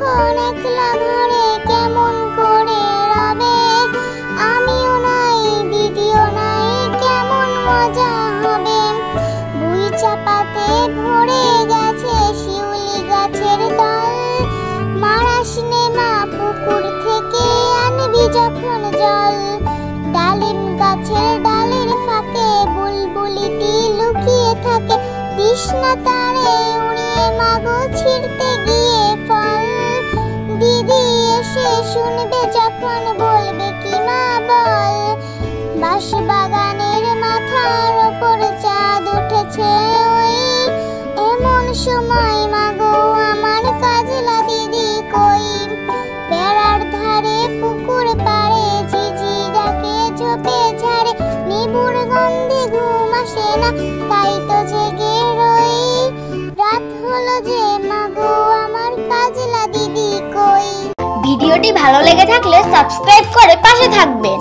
যখন একলা ঘরে কেমন করে রবে, আমিও নাই দিদিও নাই কেমন মজা হবে। বুই চাপাতে ভরে গেছে শিউলি গাছের দল, মারাস নে মা পুকুর থেকে আনবি যখন জল। ডালিম গাছের ডালের ফাঁকে বুলবুলিটি লুকিয়ে থাকে, তৃষ্ণা তারে উড়িয়ে মাগো ছিঁড়তে গিয়ে ফল। দিদি এসে শুনবে যখন বলবে কি মা বল, বাঁশবাগানের মাথার ওপর চাঁদ উঠেছে ওই, এমন সময় মাগো আমার কাজলা দিদি কই। বেড়ার ধারে পুকুর পাড়ে ঝিঝি ডাকে ঝোপে ঝাড়ে, নিবুর গন্ধে ঘুম আসে না তাই তো জেগে রই। রাত হলো যে মাগো আমার কাজলা দিদি কই। ভিডিওটি ভালো লেগে থাকলে সাবস্ক্রাইব করে পাশে থাকবেন।